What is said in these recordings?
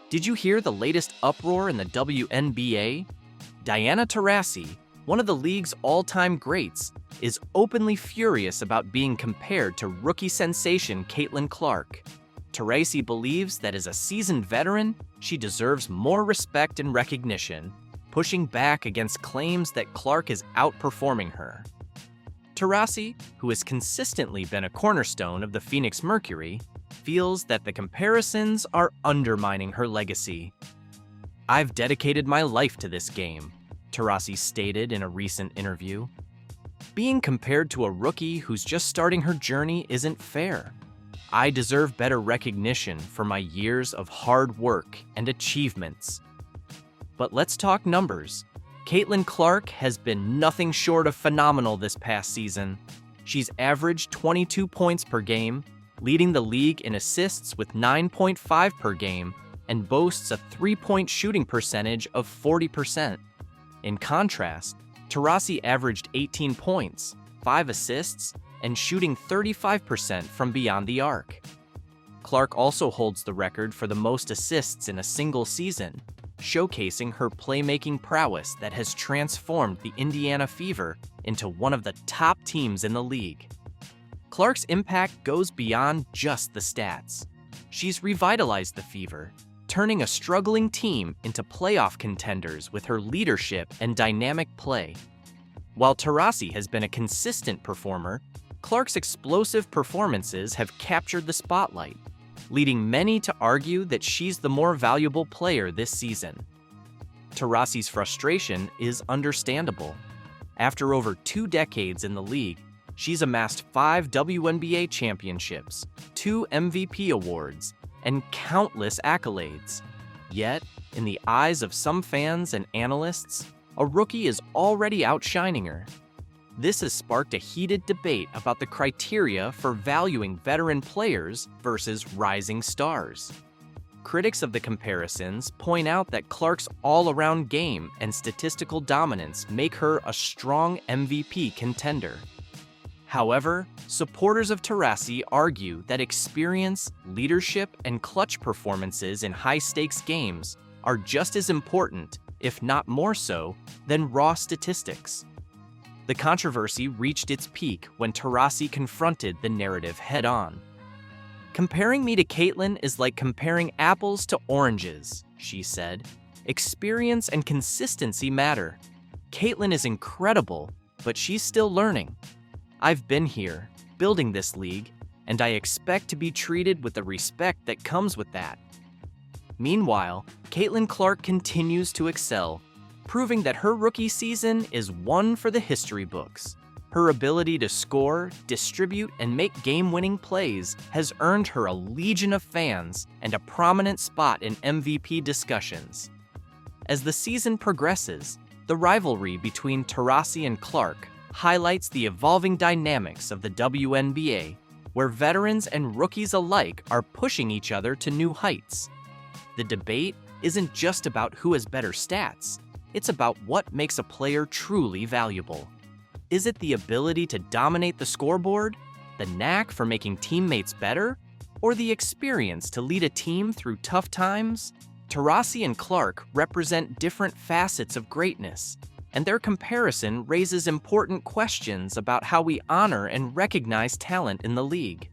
Did you hear the latest uproar in the WNBA? Diana Taurasi, one of the league's all-time greats, is openly furious about being compared to rookie sensation Caitlyn Clark. Taurasi believes that as a seasoned veteran, she deserves more respect and recognition, pushing back against claims that Clark is outperforming her. Taurasi, who has consistently been a cornerstone of the Phoenix Mercury, feels that the comparisons are undermining her legacy. "I've dedicated my life to this game," Taurasi stated in a recent interview. "Being compared to a rookie who's just starting her journey isn't fair. I deserve better recognition for my years of hard work and achievements." But let's talk numbers. Caitlyn Clark has been nothing short of phenomenal this past season. She's averaged 22 points per game, leading the league in assists with 9.5 per game, and boasts a three-point shooting percentage of 40%. In contrast, Taurasi averaged 18 points, 5 assists, and shooting 35% from beyond the arc. Clark also holds the record for the most assists in a single season, showcasing her playmaking prowess that has transformed the Indiana Fever into one of the top teams in the league. Clark's impact goes beyond just the stats. She's revitalized the Fever, turning a struggling team into playoff contenders with her leadership and dynamic play. While Taurasi has been a consistent performer, Clark's explosive performances have captured the spotlight, leading many to argue that she's the more valuable player this season. Taurasi's frustration is understandable. After over 2 decades in the league, she's amassed 5 WNBA championships, 2 MVP awards, and countless accolades. Yet, in the eyes of some fans and analysts, a rookie is already outshining her. This has sparked a heated debate about the criteria for valuing veteran players versus rising stars. Critics of the comparisons point out that Clark's all-around game and statistical dominance make her a strong MVP contender. However, supporters of Taurasi argue that experience, leadership, and clutch performances in high-stakes games are just as important, if not more so, than raw statistics. The controversy reached its peak when Taurasi confronted the narrative head-on. "Comparing me to Caitlyn is like comparing apples to oranges," she said. "Experience and consistency matter. Caitlyn is incredible, but she's still learning. I've been here, building this league, and I expect to be treated with the respect that comes with that." Meanwhile, Caitlyn Clark continues to excel, proving that her rookie season is one for the history books. Her ability to score, distribute, and make game-winning plays has earned her a legion of fans and a prominent spot in MVP discussions. As the season progresses, the rivalry between Taurasi and Clark highlights the evolving dynamics of the WNBA, where veterans and rookies alike are pushing each other to new heights. The debate isn't just about who has better stats. It's about what makes a player truly valuable. Is it the ability to dominate the scoreboard, the knack for making teammates better, or the experience to lead a team through tough times? Taurasi and Clark represent different facets of greatness, and their comparison raises important questions about how we honor and recognize talent in the league.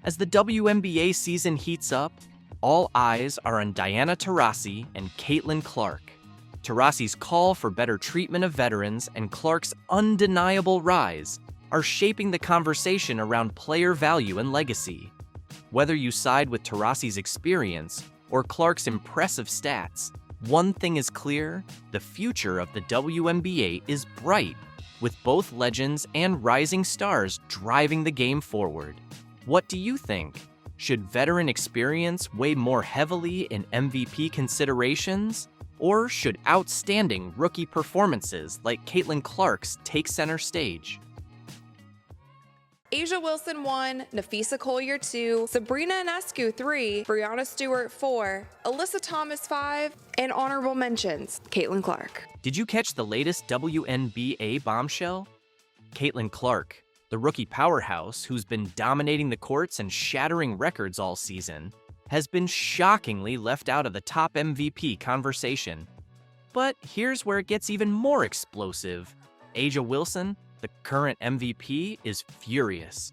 As the WNBA season heats up, all eyes are on Diana Taurasi and Caitlyn Clark. Taurasi's call for better treatment of veterans and Clark's undeniable rise are shaping the conversation around player value and legacy. Whether you side with Taurasi's experience or Clark's impressive stats, one thing is clear: the future of the WNBA is bright, with both legends and rising stars driving the game forward. What do you think? Should veteran experience weigh more heavily in MVP considerations? Or should outstanding rookie performances like Caitlyn Clark's take center stage? Asia Wilson 1, Nafisa Collier 2, Sabrina Ionescu 3, Brianna Stewart 4, Alyssa Thomas 5, and honorable mentions, Caitlyn Clark. Did you catch the latest WNBA bombshell? Caitlyn Clark, the rookie powerhouse who's been dominating the courts and shattering records all season, has been shockingly left out of the top MVP conversation. But here's where it gets even more explosive. A'ja Wilson, the current MVP, is furious.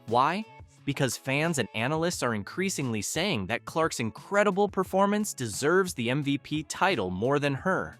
Why? Because fans and analysts are increasingly saying that Clark's incredible performance deserves the MVP title more than her.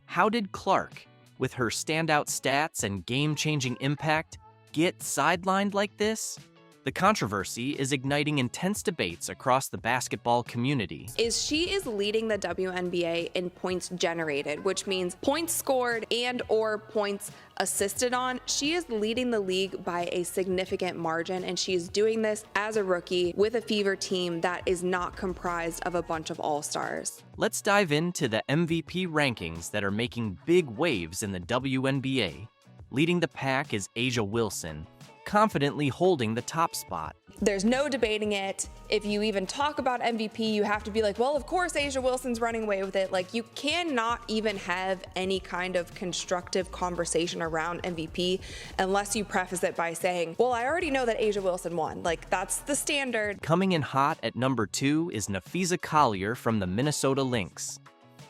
How did Clark, with her standout stats and game-changing impact, get sidelined like this? The controversy is igniting intense debates across the basketball community. She is leading the WNBA in points generated, which means points scored and or points assisted on. She is leading the league by a significant margin, and she is doing this as a rookie with a Fever team that is not comprised of a bunch of all-stars. Let's dive into the MVP rankings that are making big waves in the WNBA. Leading the pack is A'ja Wilson, confidently holding the top spot. There's no debating it. If you even talk about MVP, you have to be like, well, of course A'ja Wilson's running away with it. Like, you cannot even have any kind of constructive conversation around MVP unless you preface it by saying, well, I already know that A'ja Wilson won. Like, that's the standard. Coming in hot at number 2 is Napheesa Collier from the Minnesota Lynx.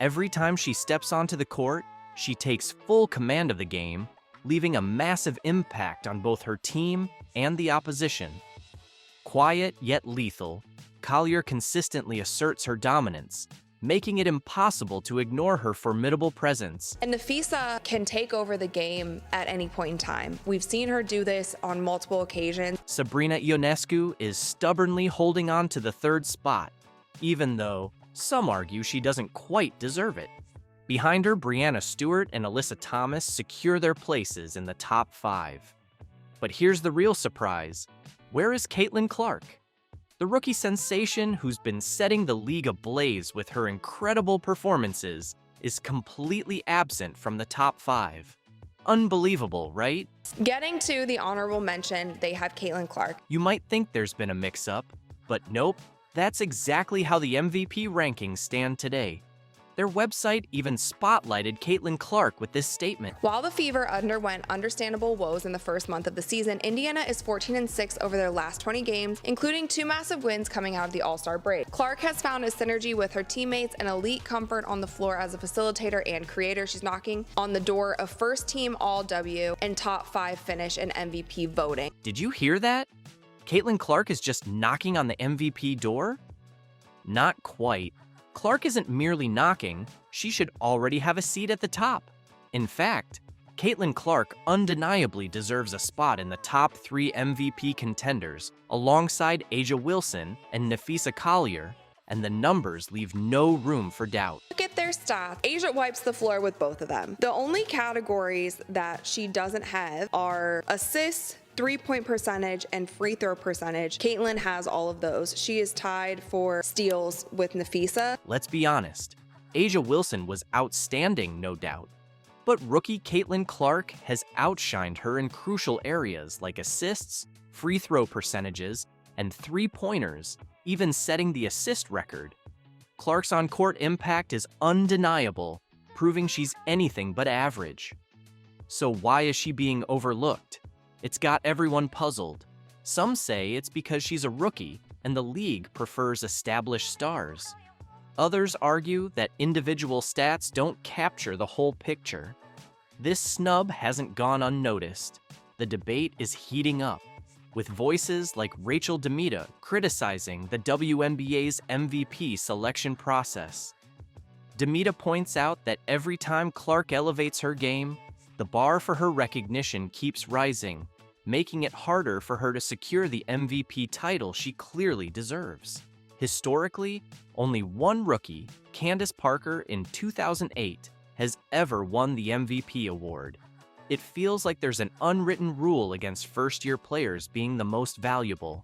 Every time she steps onto the court, she takes full command of the game, leaving a massive impact on both her team and the opposition. Quiet yet lethal, Collier consistently asserts her dominance, making it impossible to ignore her formidable presence. And Napheesa can take over the game at any point in time. We've seen her do this on multiple occasions. Sabrina Ionescu is stubbornly holding on to the third spot, even though some argue she doesn't quite deserve it. Behind her, Breanna Stewart and Alyssa Thomas secure their places in the top 5. But here's the real surprise. Where is Caitlyn Clark? The rookie sensation who's been setting the league ablaze with her incredible performances is completely absent from the top 5. Unbelievable, right? Getting to the honorable mention, they have Caitlyn Clark. You might think there's been a mix-up, but nope, that's exactly how the MVP rankings stand today. Their website even spotlighted Caitlyn Clark with this statement. While the Fever underwent understandable woes in the first month of the season, Indiana is 14-6 over their last 20 games, including 2 massive wins coming out of the All-Star break. Clark has found a synergy with her teammates and elite comfort on the floor as a facilitator and creator. She's knocking on the door of first-team All-W and top 5 finish in MVP voting. Did you hear that? Caitlyn Clark is just knocking on the MVP door? Not quite. Clark isn't merely knocking, she should already have a seat at the top. In fact, Caitlyn Clark undeniably deserves a spot in the top 3 MVP contenders alongside A'ja Wilson and Napheesa Collier, and the numbers leave no room for doubt. Look at their stats. A'ja wipes the floor with both of them. The only categories that she doesn't have are assists, 3-point percentage, and free throw percentage. Caitlyn has all of those. She is tied for steals with Napheesa. Let's be honest, A'ja Wilson was outstanding, no doubt. But rookie Caitlyn Clark has outshined her in crucial areas like assists, free throw percentages, and 3-pointers, even setting the assist record. Clark's on-court impact is undeniable, proving she's anything but average. So why is she being overlooked? It's got everyone puzzled. Some say it's because she's a rookie and the league prefers established stars. Others argue that individual stats don't capture the whole picture. This snub hasn't gone unnoticed. The debate is heating up, with voices like Rachel Demita criticizing the WNBA's MVP selection process. Demita points out that every time Clark elevates her game, the bar for her recognition keeps rising, making it harder for her to secure the MVP title she clearly deserves. Historically, only one rookie, Candace Parker in 2008, has ever won the MVP award. It feels like there's an unwritten rule against first-year players being the most valuable.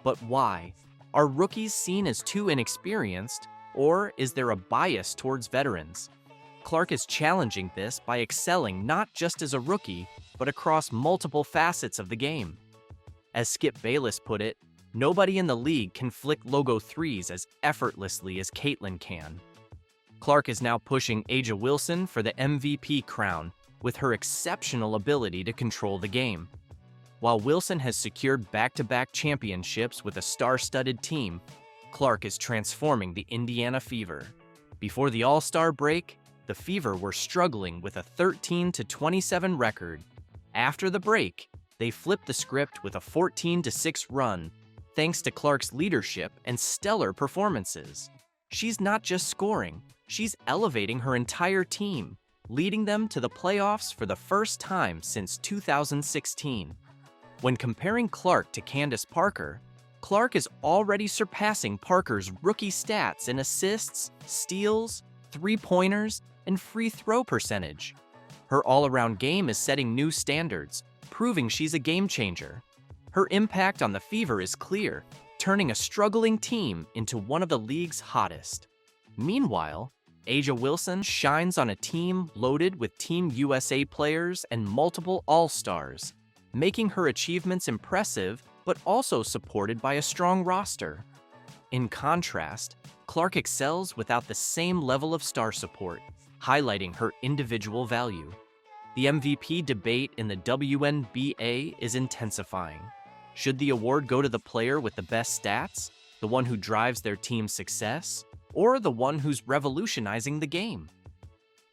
But why? Are rookies seen as too inexperienced, or is there a bias towards veterans? Clark is challenging this by excelling not just as a rookie, but across multiple facets of the game. As Skip Bayless put it, nobody in the league can flick logo threes as effortlessly as Caitlyn can. Clark is now pushing A'ja Wilson for the MVP crown with her exceptional ability to control the game. While Wilson has secured back-to-back championships with a star-studded team, Clark is transforming the Indiana Fever. Before the All-Star break, the Fever were struggling with a 13-27 record. After the break, they flipped the script with a 14-6 run, thanks to Clark's leadership and stellar performances. She's not just scoring, she's elevating her entire team, leading them to the playoffs for the first time since 2016. When comparing Clark to Candace Parker, Clark is already surpassing Parker's rookie stats in assists, steals, three-pointers, and free throw percentage. Her all-around game is setting new standards, proving she's a game changer. Her impact on the Fever is clear, turning a struggling team into one of the league's hottest. Meanwhile, A'ja Wilson shines on a team loaded with Team USA players and multiple All-Stars, making her achievements impressive but also supported by a strong roster. In contrast, Clark excels without the same level of star support, highlighting her individual value. The MVP debate in the WNBA is intensifying. Should the award go to the player with the best stats, the one who drives their team's success, or the one who's revolutionizing the game?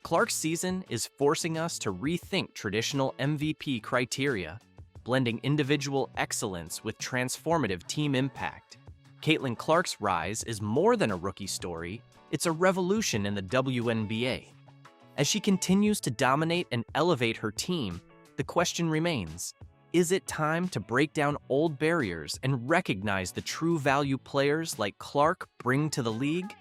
Clark's season is forcing us to rethink traditional MVP criteria, blending individual excellence with transformative team impact. Caitlyn Clark's rise is more than a rookie story, it's a revolution in the WNBA. As she continues to dominate and elevate her team, the question remains, is it time to break down old barriers and recognize the true value players like Clark bring to the league?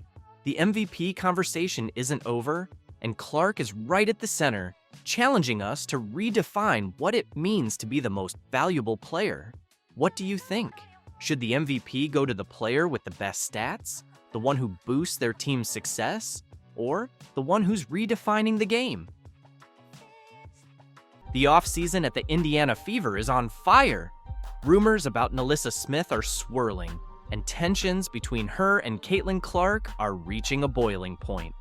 The MVP conversation isn't over, and Clark is right at the center, challenging us to redefine what it means to be the most valuable player. What do you think? Should the MVP go to the player with the best stats, the one who boosts their team's success, or the one who's redefining the game? The offseason at the Indiana Fever is on fire. Rumors about NaLyssa Smith are swirling, and tensions between her and Caitlyn Clark are reaching a boiling point.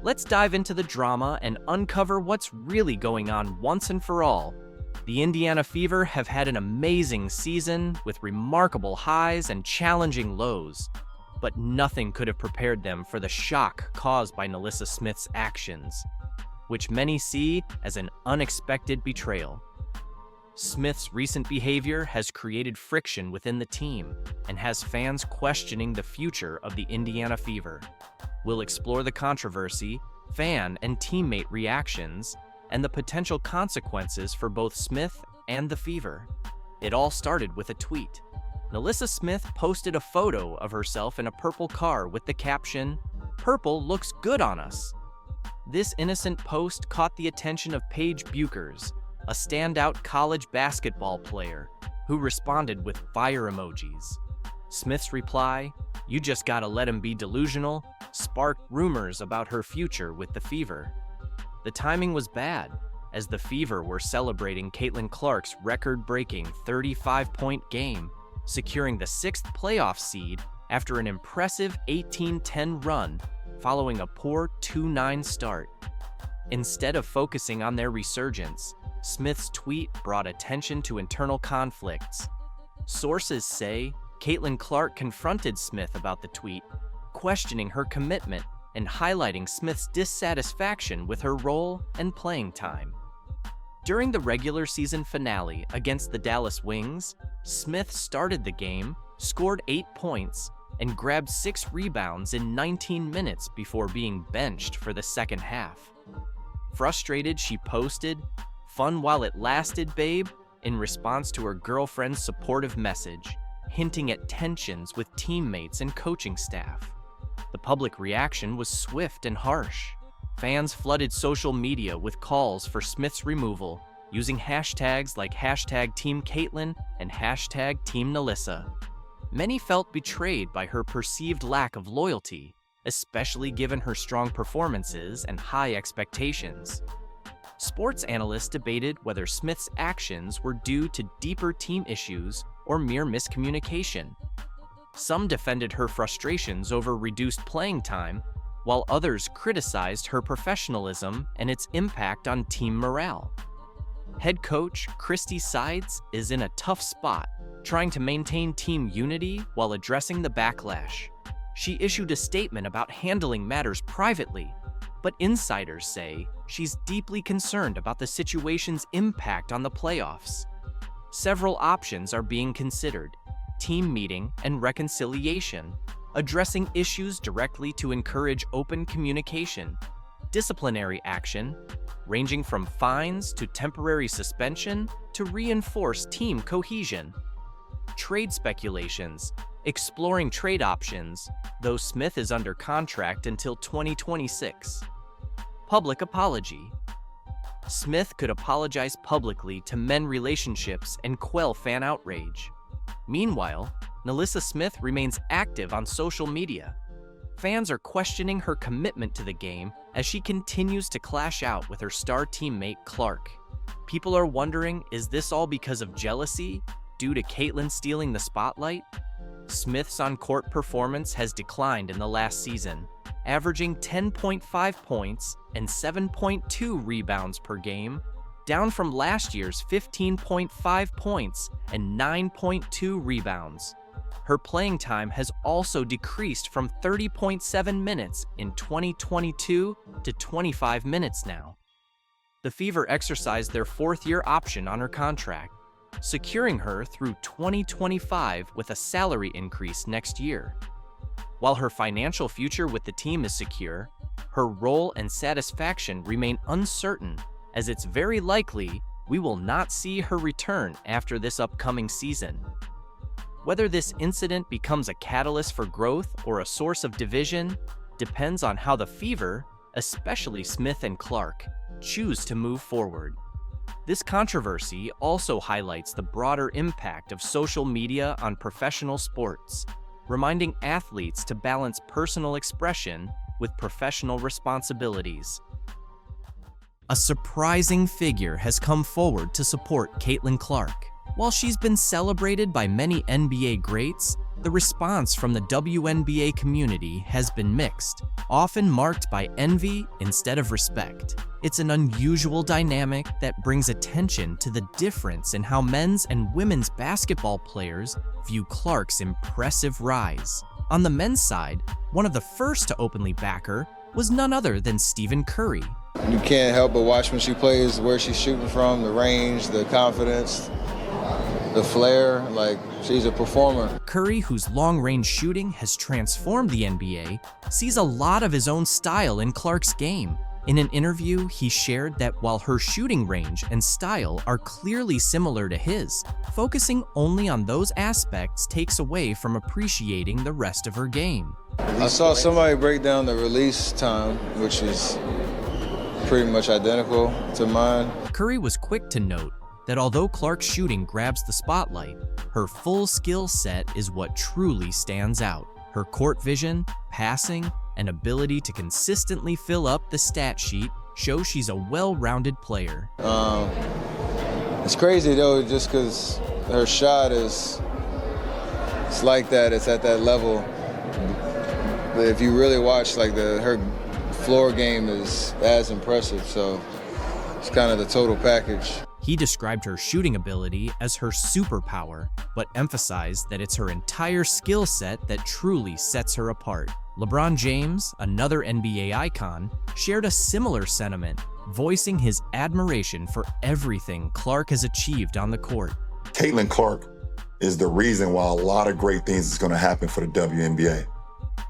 Let's dive into the drama and uncover what's really going on once and for all. The Indiana Fever have had an amazing season with remarkable highs and challenging lows, but nothing could have prepared them for the shock caused by NaLyssa Smith's actions, which many see as an unexpected betrayal. Smith's recent behavior has created friction within the team and has fans questioning the future of the Indiana Fever. We'll explore the controversy, fan and teammate reactions, and the potential consequences for both Smith and the Fever. It all started with a tweet. NaLyssa Smith posted a photo of herself in a purple car with the caption, "Purple looks good on us." This innocent post caught the attention of Paige Buchers, a standout college basketball player, who responded with fire emojis. Smith's reply, "You just gotta let him be delusional," sparked rumors about her future with the Fever. The timing was bad, as the Fever were celebrating Caitlyn Clark's record-breaking 35-point game, securing the 6th playoff seed after an impressive 18-10 run following a poor 2-9 start. Instead of focusing on their resurgence, Smith's tweet brought attention to internal conflicts. Sources say Caitlyn Clark confronted Smith about the tweet, questioning her commitment and highlighting Smith's dissatisfaction with her role and playing time. During the regular season finale against the Dallas Wings, Smith started the game, scored 8 points, and grabbed 6 rebounds in 19 minutes before being benched for the second half. Frustrated, she posted, "Fun while it lasted, babe," in response to her girlfriend's supportive message, hinting at tensions with teammates and coaching staff. The public reaction was swift and harsh. Fans flooded social media with calls for Smith's removal, using hashtags like #TeamCaitlyn and #TeamNaLyssa. Many felt betrayed by her perceived lack of loyalty, especially given her strong performances and high expectations. Sports analysts debated whether Smith's actions were due to deeper team issues or mere miscommunication. Some defended her frustrations over reduced playing time, while others criticized her professionalism and its impact on team morale. Head coach Christy Sides is in a tough spot, trying to maintain team unity while addressing the backlash. She issued a statement about handling matters privately, but insiders say she's deeply concerned about the situation's impact on the playoffs. Several options are being considered: team meeting and reconciliation, addressing issues directly to encourage open communication, disciplinary action, ranging from fines to temporary suspension to reinforce team cohesion, trade speculations, exploring trade options, though Smith is under contract until 2026. Public apology. Smith could apologize publicly to mend relationships and quell fan outrage. Meanwhile, NaLyssa Smith remains active on social media. Fans are questioning her commitment to the game as she continues to clash out with her star teammate Clark. People are wondering, is this all because of jealousy due to Caitlyn stealing the spotlight? Smith's on-court performance has declined in the last season, averaging 10.5 points and 7.2 rebounds per game, down from last year's 15.5 points and 9.2 rebounds. Her playing time has also decreased from 30.7 minutes in 2022 to 25 minutes now. The Fever exercised their fourth-year option on her contract, securing her through 2025 with a salary increase next year. While her financial future with the team is secure, her role and satisfaction remain uncertain, as it's very likely we will not see her return after this upcoming season. Whether this incident becomes a catalyst for growth or a source of division depends on how the Fever, especially Smith and Clark, choose to move forward. This controversy also highlights the broader impact of social media on professional sports, reminding athletes to balance personal expression with professional responsibilities. A surprising figure has come forward to support Caitlyn Clark. While she's been celebrated by many NBA greats, the response from the WNBA community has been mixed, often marked by envy instead of respect. It's an unusual dynamic that brings attention to the difference in how men's and women's basketball players view Clark's impressive rise. On the men's side, one of the first to openly back her was none other than Stephen Curry. You can't help but watch when she plays, where she's shooting from, the range, the confidence, the flair, like she's a performer. Curry, whose long-range shooting has transformed the NBA, sees a lot of his own style in Clark's game. In an interview, he shared that while her shooting range and style are clearly similar to his, focusing only on those aspects takes away from appreciating the rest of her game. I saw somebody break down the release time, which is pretty much identical to mine. Curry was quick to note that although Clark's shooting grabs the spotlight, her full skill set is what truly stands out. Her court vision, passing, and ability to consistently fill up the stat sheet show she's a well-rounded player. It's crazy though, just because her shot it's like that, it's at that level. But if you really watch, like her floor game is as impressive, so it's kind of the total package. He described her shooting ability as her superpower, but emphasized that it's her entire skill set that truly sets her apart. LeBron James, another NBA icon, shared a similar sentiment, voicing his admiration for everything Clark has achieved on the court. Caitlyn Clark is the reason why a lot of great things is going to happen for the WNBA.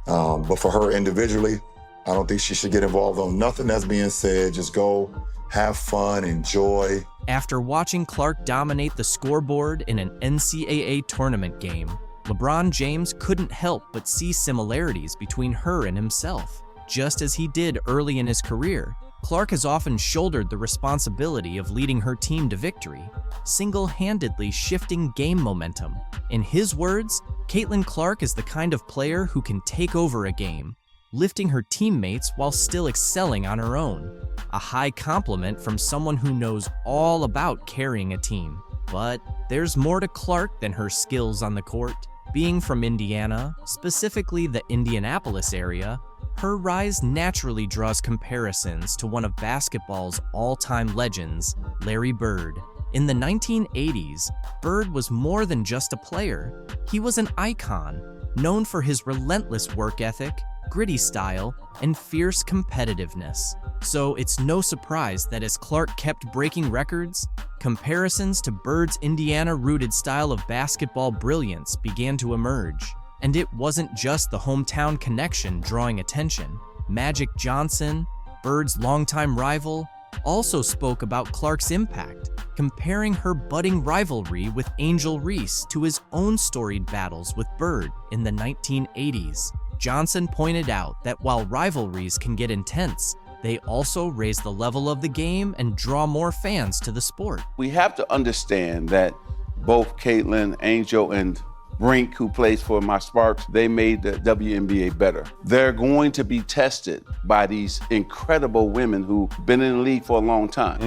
But for her individually, I don't think she should get involved on nothing that's being said. Just go, have fun, enjoy. After watching Clark dominate the scoreboard in an NCAA tournament game, LeBron James couldn't help but see similarities between her and himself. Just as he did early in his career, Clark has often shouldered the responsibility of leading her team to victory, single-handedly shifting game momentum. In his words, Caitlyn Clark is the kind of player who can take over a game, lifting her teammates while still excelling on her own. A high compliment from someone who knows all about carrying a team. But there's more to Clark than her skills on the court. Being from Indiana, specifically the Indianapolis area, her rise naturally draws comparisons to one of basketball's all-time legends, Larry Bird. In the 1980s, Bird was more than just a player. He was an icon, known for his relentless work ethic, gritty style, and fierce competitiveness. So it's no surprise that as Clark kept breaking records, comparisons to Bird's Indiana-rooted style of basketball brilliance began to emerge. And it wasn't just the hometown connection drawing attention. Magic Johnson, Bird's longtime rival, also spoke about Clark's impact, comparing her budding rivalry with Angel Reese to his own storied battles with Bird in the 1980s. Johnson pointed out that while rivalries can get intense, they also raise the level of the game and draw more fans to the sport. We have to understand that both Caitlyn, Angel, and Brink, who plays for my Sparks, they made the WNBA better. They're going to be tested by these incredible women who've been in the league for a long time.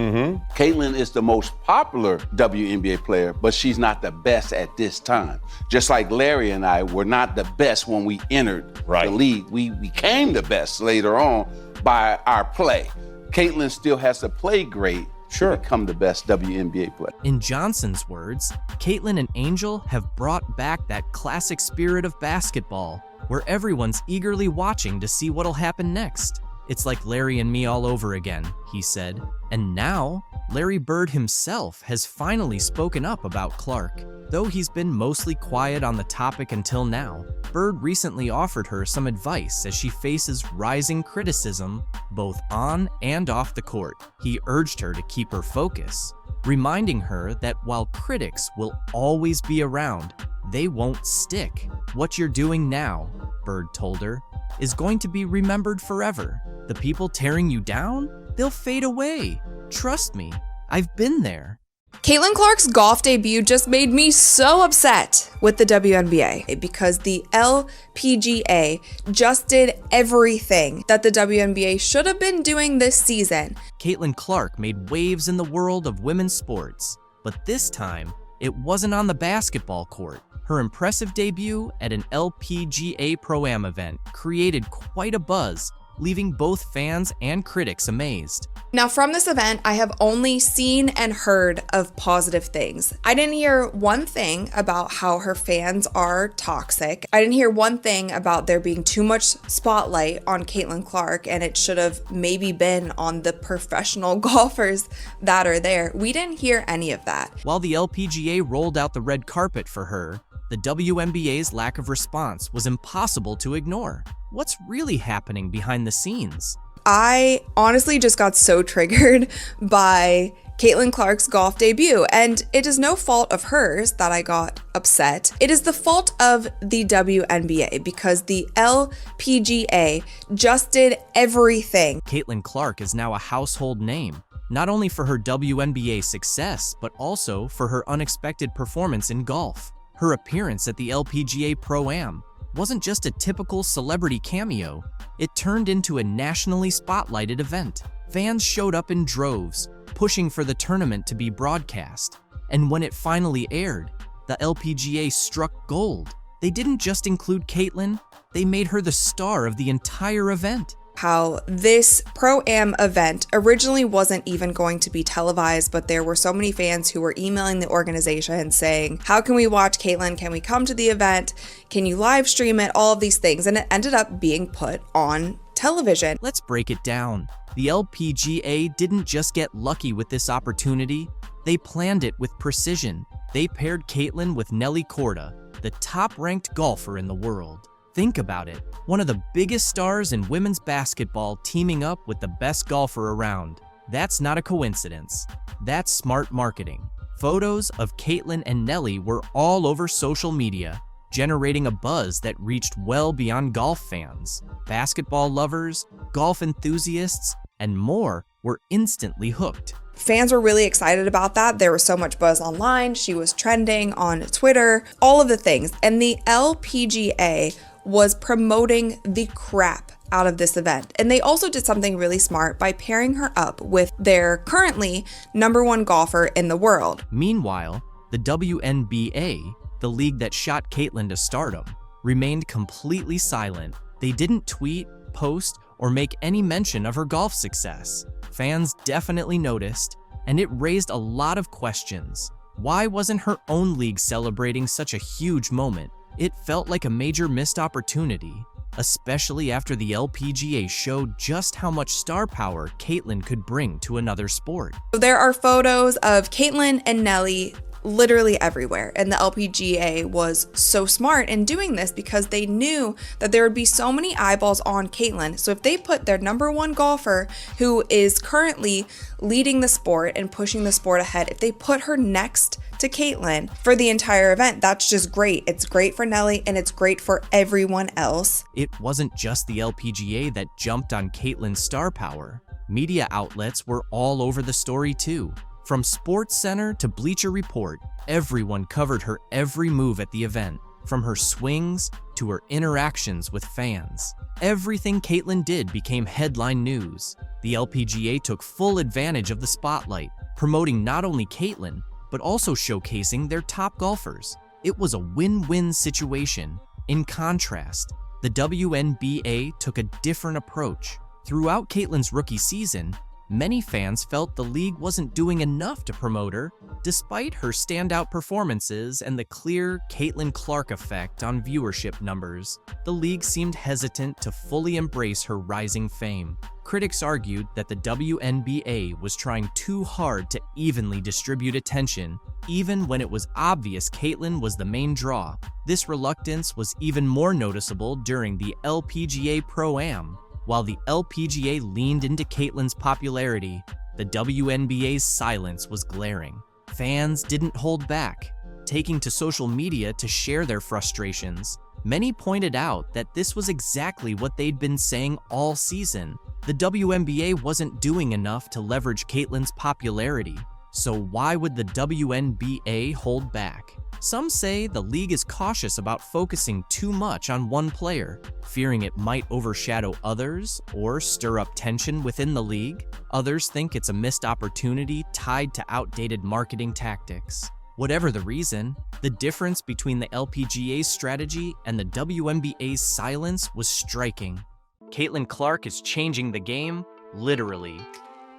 Caitlyn is the most popular WNBA player, but she's not the best at this time. Just like Larry and I were not the best when we entered the league. We became the best later on by our play. Caitlyn still has to play great to become the best WNBA player. In Johnson's words, Caitlyn and Angel have brought back that classic spirit of basketball, where everyone's eagerly watching to see what'll happen next. It's like Larry and me all over again, he said. And now, Larry Bird himself has finally spoken up about Clark. Though he's been mostly quiet on the topic until now, Bird recently offered her some advice as she faces rising criticism both on and off the court. He urged her to keep her focus, reminding her that while critics will always be around, they won't stick. What you're doing now, Bird told her, is going to be remembered forever. The people tearing you down, they'll fade away. Trust me, I've been there. Caitlyn Clark's golf debut just made me so upset with the WNBA because the LPGA just did everything that the WNBA should have been doing this season. Caitlyn Clark made waves in the world of women's sports, but this time, it wasn't on the basketball court. Her impressive debut at an LPGA Pro-Am event created quite a buzz, leaving both fans and critics amazed. Now, from this event, I have only seen and heard of positive things. I didn't hear one thing about how her fans are toxic. I didn't hear one thing about there being too much spotlight on Caitlyn Clark and it should have maybe been on the professional golfers that are there. We didn't hear any of that. While the LPGA rolled out the red carpet for her, the WNBA's lack of response was impossible to ignore. What's really happening behind the scenes? I honestly just got so triggered by Caitlyn Clark's golf debut, and it is no fault of hers that I got upset. It is the fault of the WNBA because the LPGA just did everything. Caitlyn Clark is now a household name, not only for her WNBA success, but also for her unexpected performance in golf. Her appearance at the LPGA Pro-Am wasn't just a typical celebrity cameo, it turned into a nationally spotlighted event. Fans showed up in droves, pushing for the tournament to be broadcast. And when it finally aired, the LPGA struck gold. They didn't just include Caitlyn, they made her the star of the entire event. How this Pro-Am event originally wasn't even going to be televised, but there were so many fans who were emailing the organization saying, how can we watch Caitlyn? Can we come to the event? Can you live stream it? All of these things. And it ended up being put on television. Let's break it down. The LPGA didn't just get lucky with this opportunity, they planned it with precision. They paired Caitlyn with Nelly Korda, the top-ranked golfer in the world. Think about it, one of the biggest stars in women's basketball teaming up with the best golfer around. That's not a coincidence. That's smart marketing. Photos of Caitlyn and Nelly were all over social media, generating a buzz that reached well beyond golf fans. Basketball lovers, golf enthusiasts, and more were instantly hooked. Fans were really excited about that. There was so much buzz online. She was trending on Twitter, all of the things. And the LPGA was promoting the crap out of this event. And they also did something really smart by pairing her up with their currently #1 golfer in the world. Meanwhile, the WNBA, the league that shot Caitlyn to stardom, remained completely silent. They didn't tweet, post, or make any mention of her golf success. Fans definitely noticed, and it raised a lot of questions. Why wasn't her own league celebrating such a huge moment? It felt like a major missed opportunity, especially after the LPGA showed just how much star power Caitlyn could bring to another sport. There are photos of Caitlyn and Nelly literally everywhere, and the LPGA was so smart in doing this because they knew that there would be so many eyeballs on Caitlyn. So if they put their number one golfer, who is currently leading the sport and pushing the sport ahead, if they put her next to Caitlyn for the entire event, that's just great. It's great for Nelly and it's great for everyone else. It wasn't just the LPGA that jumped on Caitlyn's star power. Media outlets were all over the story too. From SportsCenter to Bleacher Report, everyone covered her every move at the event, from her swings to her interactions with fans. Everything Caitlyn did became headline news. The LPGA took full advantage of the spotlight, promoting not only Caitlyn, but also showcasing their top golfers. It was a win-win situation. In contrast, the WNBA took a different approach. Throughout Caitlyn's rookie season, many fans felt the league wasn't doing enough to promote her, despite her standout performances and the clear Caitlyn Clark effect on viewership numbers. The league seemed hesitant to fully embrace her rising fame. Critics argued that the WNBA was trying too hard to evenly distribute attention, even when it was obvious Caitlyn was the main draw. This reluctance was even more noticeable during the LPGA Pro-Am. While the LPGA leaned into Caitlyn's popularity, the WNBA's silence was glaring. Fans didn't hold back, taking to social media to share their frustrations. Many pointed out that this was exactly what they'd been saying all season. The WNBA wasn't doing enough to leverage Caitlyn's popularity, so why would the WNBA hold back? Some say the league is cautious about focusing too much on one player, fearing it might overshadow others or stir up tension within the league. Others think it's a missed opportunity tied to outdated marketing tactics. Whatever the reason, the difference between the LPGA's strategy and the WNBA's silence was striking. Caitlyn Clark is changing the game, literally.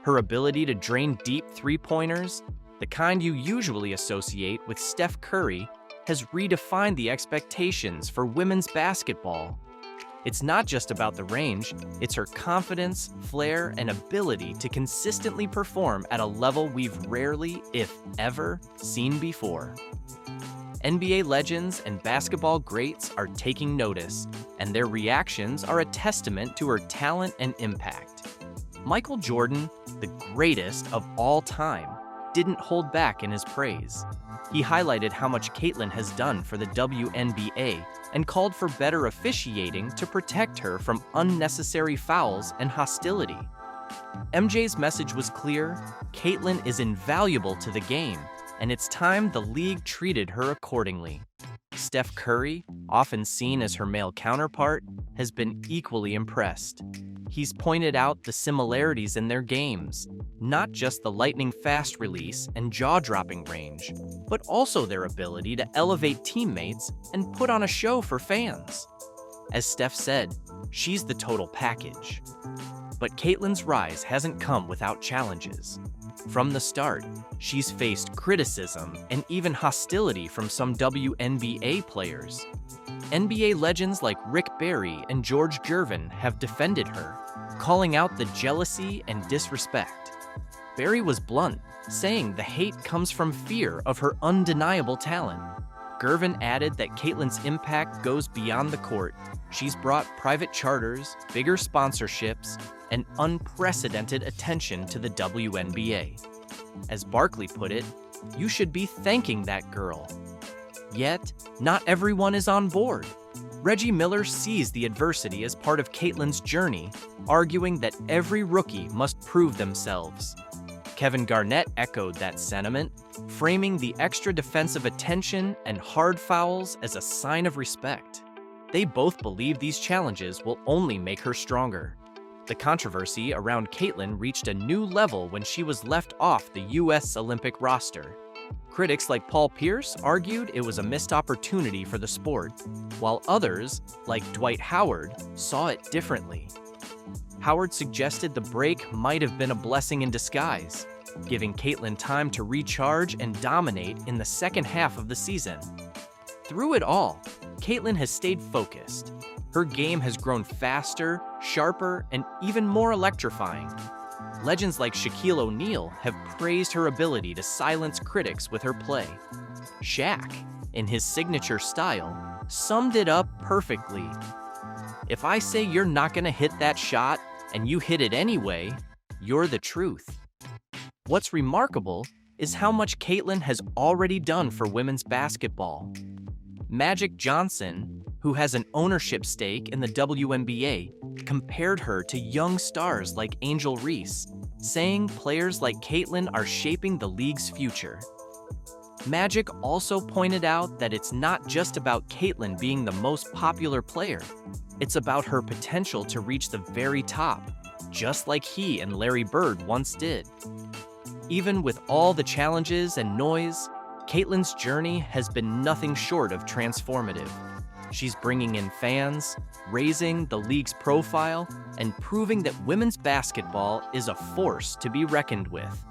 Her ability to drain deep three-pointers, the kind you usually associate with Steph Curry, has redefined the expectations for women's basketball. It's not just about the range, it's her confidence, flair, and ability to consistently perform at a level we've rarely, if ever, seen before. NBA legends and basketball greats are taking notice, and their reactions are a testament to her talent and impact. Michael Jordan, the greatest of all time, didn't hold back in his praise. He highlighted how much Caitlyn has done for the WNBA and called for better officiating to protect her from unnecessary fouls and hostility. MJ's message was clear: Caitlyn is invaluable to the game, and it's time the league treated her accordingly. Steph Curry, often seen as her male counterpart, has been equally impressed. He's pointed out the similarities in their games, not just the lightning-fast release and jaw-dropping range, but also their ability to elevate teammates and put on a show for fans. As Steph said, she's the total package. But Caitlyn's rise hasn't come without challenges. From the start, she's faced criticism and even hostility from some WNBA players. NBA legends like Rick Barry and George Gervin have defended her, calling out the jealousy and disrespect. Barry was blunt, saying the hate comes from fear of her undeniable talent. Gervin added that Caitlyn's impact goes beyond the court. She's brought private charters, bigger sponsorships, and unprecedented attention to the WNBA. As Barkley put it, you should be thanking that girl. Yet, not everyone is on board. Reggie Miller sees the adversity as part of Caitlyn's journey, arguing that every rookie must prove themselves. Kevin Garnett echoed that sentiment, framing the extra defensive attention and hard fouls as a sign of respect. They both believe these challenges will only make her stronger. The controversy around Caitlyn reached a new level when she was left off the U.S. Olympic roster. Critics like Paul Pierce argued it was a missed opportunity for the sport, while others, like Dwight Howard, saw it differently. Howard suggested the break might have been a blessing in disguise, giving Caitlyn time to recharge and dominate in the second half of the season. Through it all, Caitlyn has stayed focused. Her game has grown faster, sharper, and even more electrifying. Legends like Shaquille O'Neal have praised her ability to silence critics with her play. Shaq, in his signature style, summed it up perfectly. "If I say you're not gonna hit that shot and you hit it anyway, you're the truth." What's remarkable is how much Caitlyn has already done for women's basketball. Magic Johnson, who has an ownership stake in the WNBA, compared her to young stars like Angel Reese, saying players like Caitlyn are shaping the league's future. Magic also pointed out that it's not just about Caitlyn being the most popular player, it's about her potential to reach the very top, just like he and Larry Bird once did. Even with all the challenges and noise, Caitlyn's journey has been nothing short of transformative. She's bringing in fans, raising the league's profile, and proving that women's basketball is a force to be reckoned with.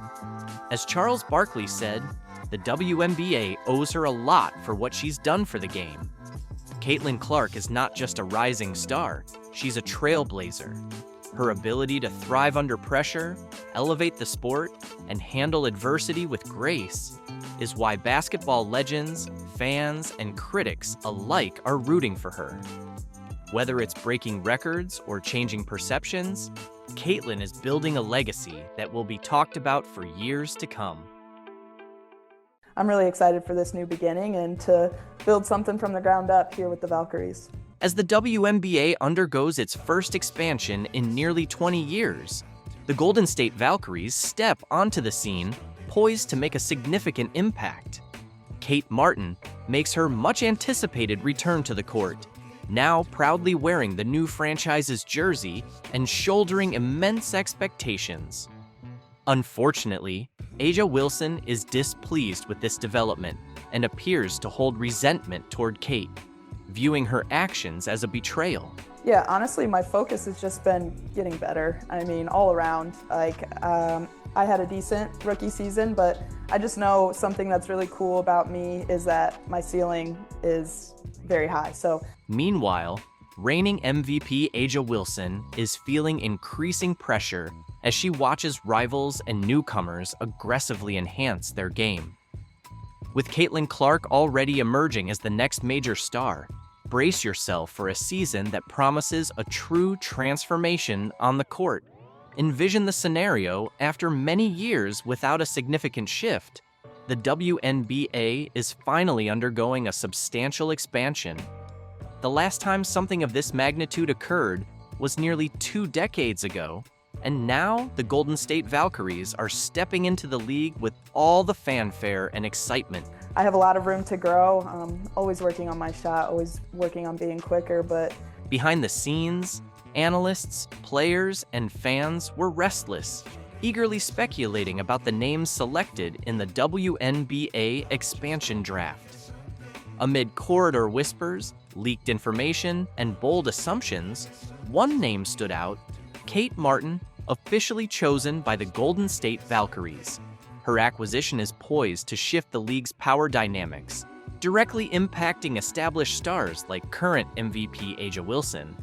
As Charles Barkley said, the WNBA owes her a lot for what she's done for the game. Caitlyn Clark is not just a rising star, she's a trailblazer. Her ability to thrive under pressure, elevate the sport, and handle adversity with grace is why basketball legends, fans, and critics alike are rooting for her. Whether it's breaking records or changing perceptions, Caitlyn is building a legacy that will be talked about for years to come. I'm really excited for this new beginning and to build something from the ground up here with the Valkyries. As the WNBA undergoes its first expansion in nearly 20 years, the Golden State Valkyries step onto the scene, poised to make a significant impact. Kate Martin makes her much-anticipated return to the court, now proudly wearing the new franchise's jersey and shouldering immense expectations. Unfortunately, A'ja Wilson is displeased with this development and appears to hold resentment toward Kate, viewing her actions as a betrayal. Yeah, honestly, my focus has just been getting better. I mean, all around. I had a decent rookie season, but I just know something that's really cool about me is that my ceiling is very high. Meanwhile, reigning MVP A'ja Wilson is feeling increasing pressure as she watches rivals and newcomers aggressively enhance their game. With Caitlyn Clark already emerging as the next major star, brace yourself for a season that promises a true transformation on the court. Envision the scenario after many years without a significant shift. The WNBA is finally undergoing a substantial expansion. The last time something of this magnitude occurred was nearly 2 decades ago, and now the Golden State Valkyries are stepping into the league with all the fanfare and excitement. I have a lot of room to grow. Always working on my shot, always working on being quicker, but behind the scenes, analysts, players, and fans were restless, eagerly speculating about the names selected in the WNBA expansion draft. Amid corridor whispers, leaked information, and bold assumptions, one name stood out: Kate Martin, officially chosen by the Golden State Valkyries. Her acquisition is poised to shift the league's power dynamics, directly impacting established stars like current MVP A'ja Wilson.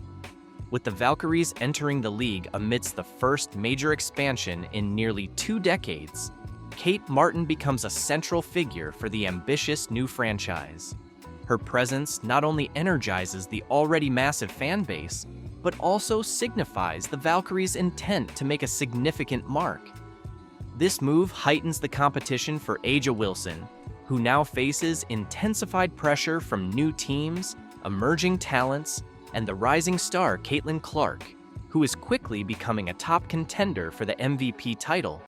With the Valkyries entering the league amidst the first major expansion in nearly 2 decades, Kate Martin becomes a central figure for the ambitious new franchise. Her presence not only energizes the already massive fan base, but also signifies the Valkyries' intent to make a significant mark. This move heightens the competition for A'ja Wilson, who now faces intensified pressure from new teams, emerging talents, and the rising star Caitlyn Clark, who is quickly becoming a top contender for the MVP title.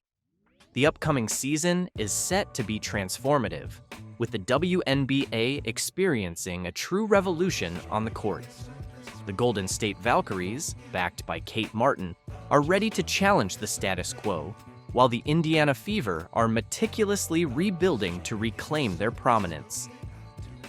The upcoming season is set to be transformative, with the WNBA experiencing a true revolution on the court. The Golden State Valkyries, backed by Kate Martin, are ready to challenge the status quo, while the Indiana Fever are meticulously rebuilding to reclaim their prominence.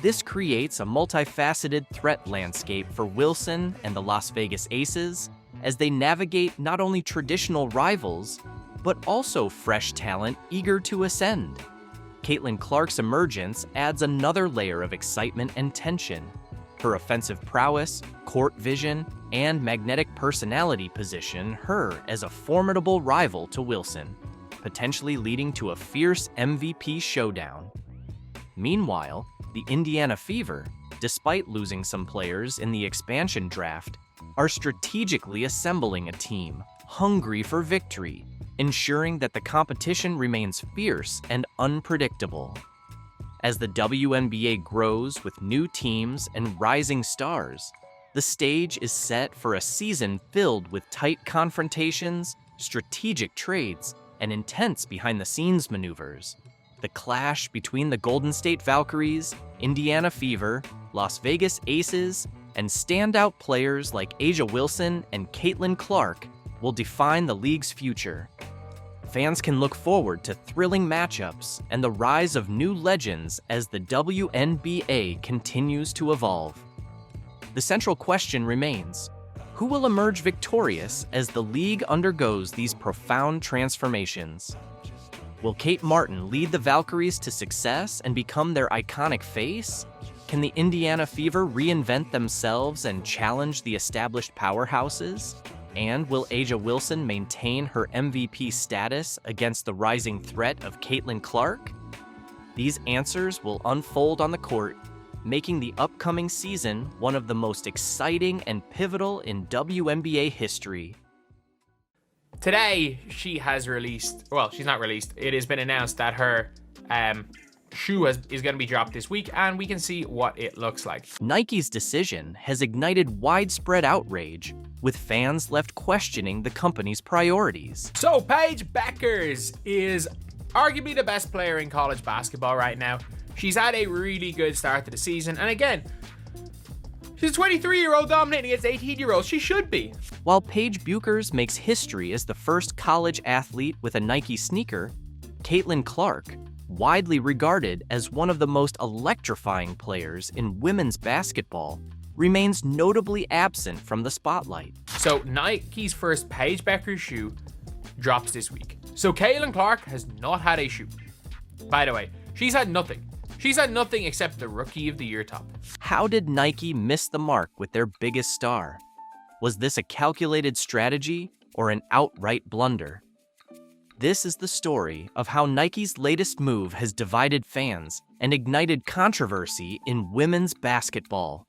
This creates a multifaceted threat landscape for Wilson and the Las Vegas Aces as they navigate not only traditional rivals, but also fresh talent eager to ascend. Caitlyn Clark's emergence adds another layer of excitement and tension. Her offensive prowess, court vision, and magnetic personality position her as a formidable rival to Wilson, potentially leading to a fierce MVP showdown. Meanwhile, the Indiana Fever, despite losing some players in the expansion draft, are strategically assembling a team hungry for victory, ensuring that the competition remains fierce and unpredictable. As the WNBA grows with new teams and rising stars, the stage is set for a season filled with tight confrontations, strategic trades, and intense behind-the-scenes maneuvers. The clash between the Golden State Valkyries, Indiana Fever, Las Vegas Aces, and standout players like A'ja Wilson and Caitlyn Clark will define the league's future. Fans can look forward to thrilling matchups and the rise of new legends as the WNBA continues to evolve. The central question remains: who will emerge victorious as the league undergoes these profound transformations? Will Kate Martin lead the Valkyries to success and become their iconic face? Can the Indiana Fever reinvent themselves and challenge the established powerhouses? And will A'ja Wilson maintain her MVP status against the rising threat of Caitlyn Clark? These answers will unfold on the court, making the upcoming season one of the most exciting and pivotal in WNBA history. Today, she has released, well, she's not released, it has been announced that her shoe is going to be dropped this week, and we can see what it looks like. Nike's decision has ignited widespread outrage, with fans left questioning the company's priorities. So Paige Bueckers is arguably the best player in college basketball right now. She's had a really good start to the season, and again, she's a 23-year-old dominating against 18-year-olds. She should be. While Paige Bueckers makes history as the first college athlete with a Nike sneaker, Caitlyn Clark, widely regarded as one of the most electrifying players in women's basketball, remains notably absent from the spotlight. So Nike's first Paige Bueckers shoe drops this week. So Caitlyn Clark has not had a shoe. By the way, she's had nothing. She's had nothing except the Rookie of the Year top. How did Nike miss the mark with their biggest star? Was this a calculated strategy or an outright blunder? This is the story of how Nike's latest move has divided fans and ignited controversy in women's basketball.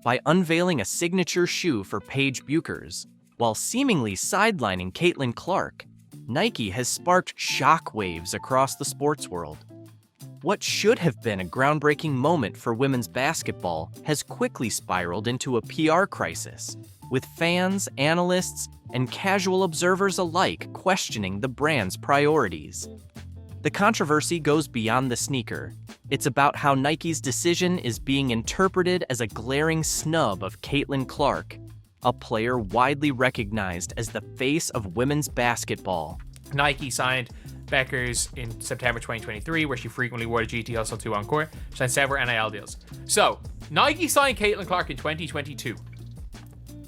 By unveiling a signature shoe for Paige Bueckers, while seemingly sidelining Caitlyn Clark, Nike has sparked shockwaves across the sports world. What should have been a groundbreaking moment for women's basketball has quickly spiraled into a PR crisis, with fans, analysts, and casual observers alike questioning the brand's priorities. The controversy goes beyond the sneaker. It's about how Nike's decision is being interpreted as a glaring snub of Caitlyn Clark, a player widely recognized as the face of women's basketball. Nike signed Bueckers in September 2023, where she frequently wore the GT Hustle 2 on court. She signed several NIL deals. So, Nike signed Caitlyn Clark in 2022.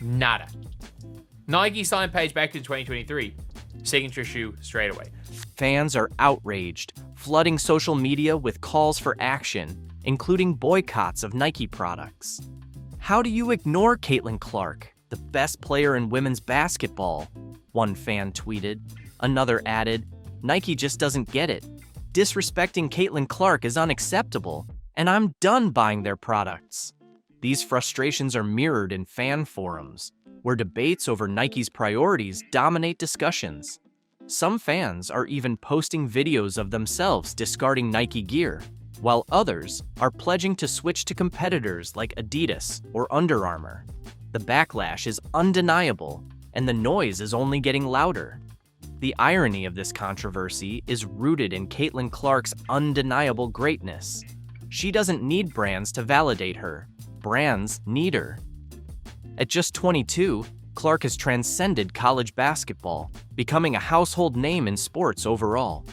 Nada. Nike signed Paige Bueckers in 2023. Signature shoe straight away. Fans are outraged, flooding social media with calls for action, including boycotts of Nike products. How do you ignore Caitlyn Clark, the best player in women's basketball? One fan tweeted. Another added, Nike just doesn't get it. Disrespecting Caitlyn Clark is unacceptable, and I'm done buying their products. These frustrations are mirrored in fan forums, where debates over Nike's priorities dominate discussions. Some fans are even posting videos of themselves discarding Nike gear, while others are pledging to switch to competitors like Adidas or Under Armour. The backlash is undeniable, and the noise is only getting louder. The irony of this controversy is rooted in Caitlyn Clark's undeniable greatness. She doesn't need brands to validate her. Brands need her. At just 22, Clark has transcended college basketball, becoming a household name in sports overall.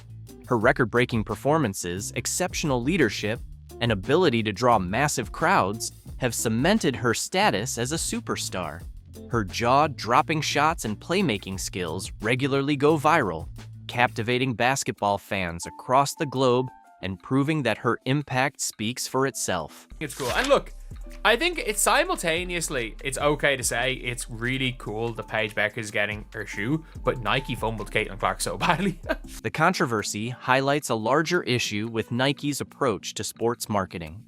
Her record-breaking performances, exceptional leadership, and ability to draw massive crowds have cemented her status as a superstar. Her jaw-dropping shots and playmaking skills regularly go viral, captivating basketball fans across the globe and proving that her impact speaks for itself. It's cool. And look, I think it's simultaneously, it's okay to say it's really cool that Paige Becker's getting her shoe, but Nike fumbled Caitlyn Clark so badly. The controversy highlights a larger issue with Nike's approach to sports marketing.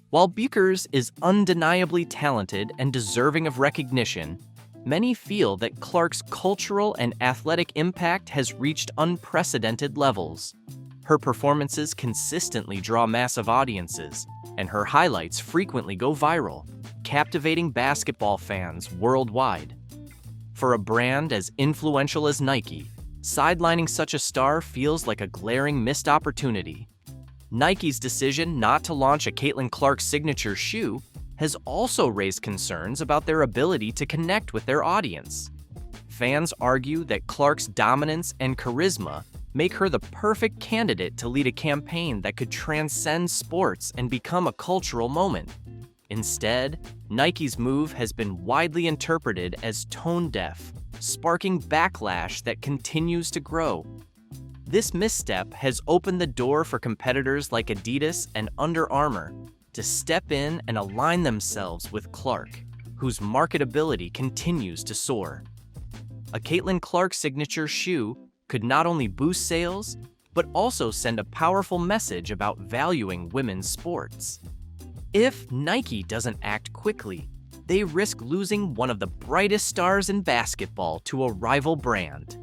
While Buchers is undeniably talented and deserving of recognition, many feel that Clark's cultural and athletic impact has reached unprecedented levels. Her performances consistently draw massive audiences, and her highlights frequently go viral, captivating basketball fans worldwide. For a brand as influential as Nike, sidelining such a star feels like a glaring missed opportunity. Nike's decision not to launch a Caitlyn Clark signature shoe has also raised concerns about their ability to connect with their audience. Fans argue that Clark's dominance and charisma make her the perfect candidate to lead a campaign that could transcend sports and become a cultural moment. Instead, Nike's move has been widely interpreted as tone-deaf, sparking backlash that continues to grow. This misstep has opened the door for competitors like Adidas and Under Armour to step in and align themselves with Clark, whose marketability continues to soar. A Caitlyn Clark signature shoe could not only boost sales, but also send a powerful message about valuing women's sports. If Nike doesn't act quickly, they risk losing one of the brightest stars in basketball to a rival brand.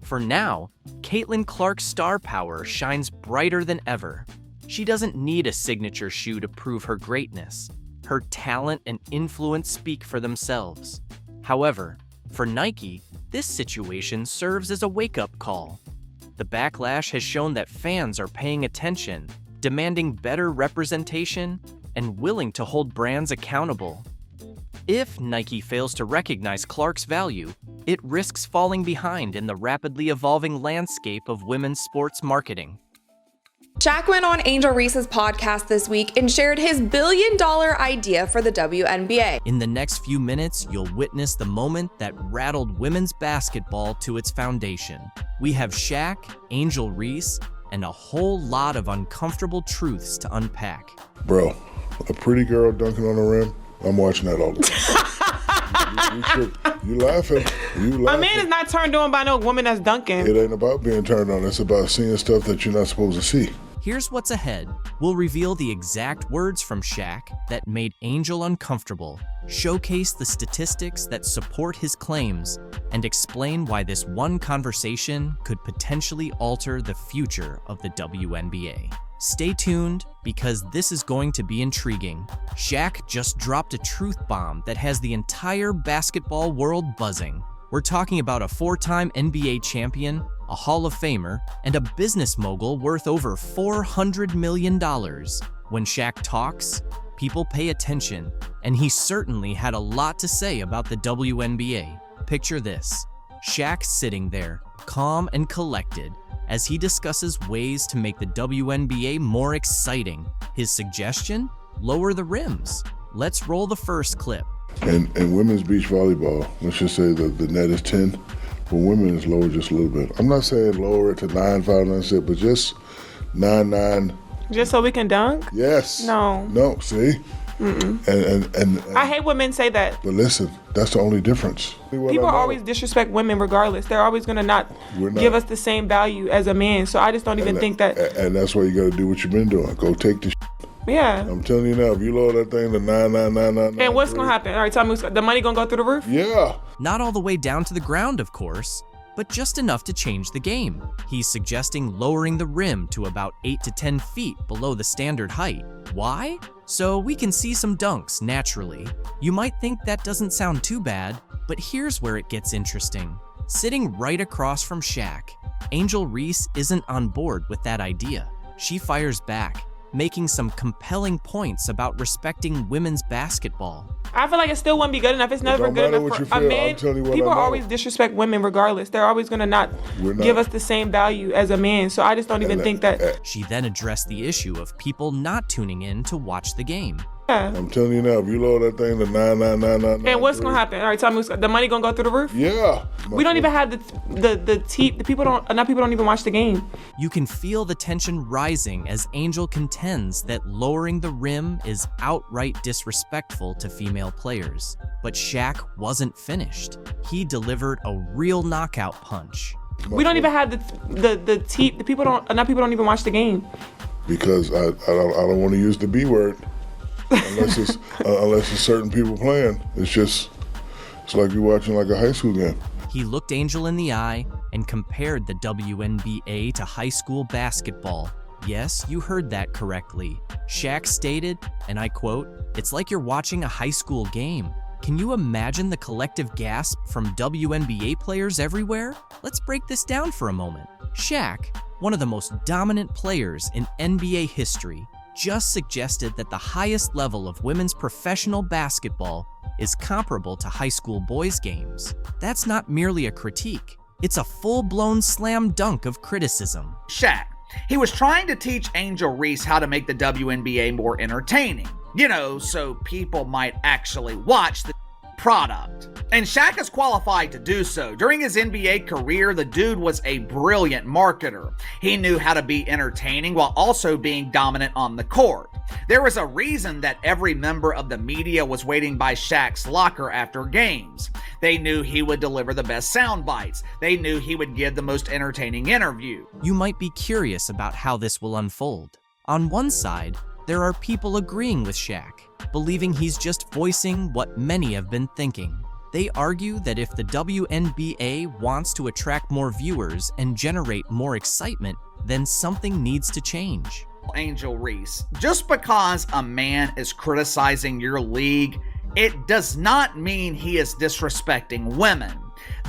For now, Caitlyn Clark's star power shines brighter than ever. She doesn't need a signature shoe to prove her greatness. Her talent and influence speak for themselves. However, for Nike, this situation serves as a wake-up call. The backlash has shown that fans are paying attention, demanding better representation, and willing to hold brands accountable. If Nike fails to recognize Clark's value, it risks falling behind in the rapidly evolving landscape of women's sports marketing. Shaq went on Angel Reese's podcast this week and shared his billion-dollar idea for the WNBA. In the next few minutes, you'll witness the moment that rattled women's basketball to its foundation. We have Shaq, Angel Reese, and a whole lot of uncomfortable truths to unpack. Bro, a pretty girl dunking on the rim, I'm watching that all the time. You laughing. A man is not turned on by no woman that's dunking. It ain't about being turned on. It's about seeing stuff that you're not supposed to see. Here's what's ahead. We'll reveal the exact words from Shaq that made Angel uncomfortable, showcase the statistics that support his claims, and explain why this one conversation could potentially alter the future of the WNBA. Stay tuned, because this is going to be intriguing. Shaq just dropped a truth bomb that has the entire basketball world buzzing. We're talking about a 4-time NBA champion, a Hall of Famer, and a business mogul worth over $400 million. When Shaq talks, people pay attention, and he certainly had a lot to say about the WNBA. Picture this: Shaq sitting there, calm and collected, as he discusses ways to make the WNBA more exciting. His suggestion? Lower the rims. Let's roll the first clip. And women's beach volleyball, let's just say the net is 10. For women, it's lower just a little bit. I'm not saying lower it to 9.5, 9.6, but just 9.9. Just so we can dunk? Yes. No. No, see? And I hate when men say that. But listen, that's the only difference. People always disrespect women regardless. They're always going to not give us the same value as a man. So I just don't even think that. And that's why you got to do what you've been doing. Go take the Yeah. I'm telling you now, if you lower that thing to 9.999. And what's going to happen? All right, tell me, the money going to go through the roof? Yeah. Not all the way down to the ground, of course, but just enough to change the game. He's suggesting lowering the rim to about 8 to 10 feet below the standard height. Why? So we can see some dunks naturally. You might think that doesn't sound too bad, but here's where it gets interesting. Sitting right across from Shaq, Angel Reese isn't on board with that idea. She fires back, making some compelling points about respecting women's basketball. I feel like it still wouldn't be good enough. It's never good enough for a man. People always disrespect women regardless. They're always going to not give us the same value as a man. So I just don't even think that. She then addressed the issue of people not tuning in to watch the game. Yeah. I'm telling you now, if you lower that thing to 99999. And what's gonna happen? All right, tell me, the money gonna go through the roof? Yeah. We don't even have the people don't even watch the game. You can feel the tension rising as Angel contends that lowering the rim is outright disrespectful to female players. But Shaq wasn't finished. He delivered a real knockout punch. We don't even have the people don't even watch the game. Because I don't want to use the B word unless it's certain people playing. It's like you're watching like a high school game. He looked Angel in the eye and compared the WNBA to high school basketball. Yes, you heard that correctly. Shaq stated, and I quote, "It's like you're watching a high school game." Can you imagine the collective gasp from WNBA players everywhere? Let's break this down for a moment. Shaq, one of the most dominant players in NBA history, just suggested that the highest level of women's professional basketball is comparable to high school boys' games. That's not merely a critique. It's a full-blown slam dunk of criticism. Shaq, he was trying to teach Angel Reese how to make the WNBA more entertaining. You know, so people might actually watch the product. And Shaq is qualified to do so. During his NBA career, the dude was a brilliant marketer. He knew how to be entertaining while also being dominant on the court. There was a reason that every member of the media was waiting by Shaq's locker after games. They knew he would deliver the best sound bites. They knew he would give the most entertaining interview. You might be curious about how this will unfold. On one side, there are people agreeing with Shaq, believing he's just voicing what many have been thinking. They argue that if the WNBA wants to attract more viewers and generate more excitement, then something needs to change. Angel Reese, just because a man is criticizing your league, it does not mean he is disrespecting women.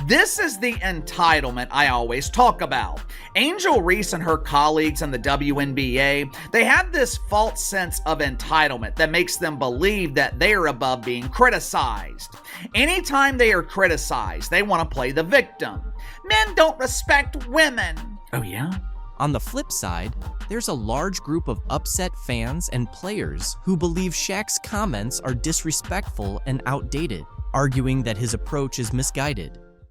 This is the entitlement I always talk about. Angel Reese and her colleagues in the WNBA, they have this false sense of entitlement that makes them believe that they are above being criticized. Anytime they are criticized, they want to play the victim. Men don't respect women. Oh yeah? On the flip side, there's a large group of upset fans and players who believe Shaq's comments are disrespectful and outdated, arguing that his approach is misguided.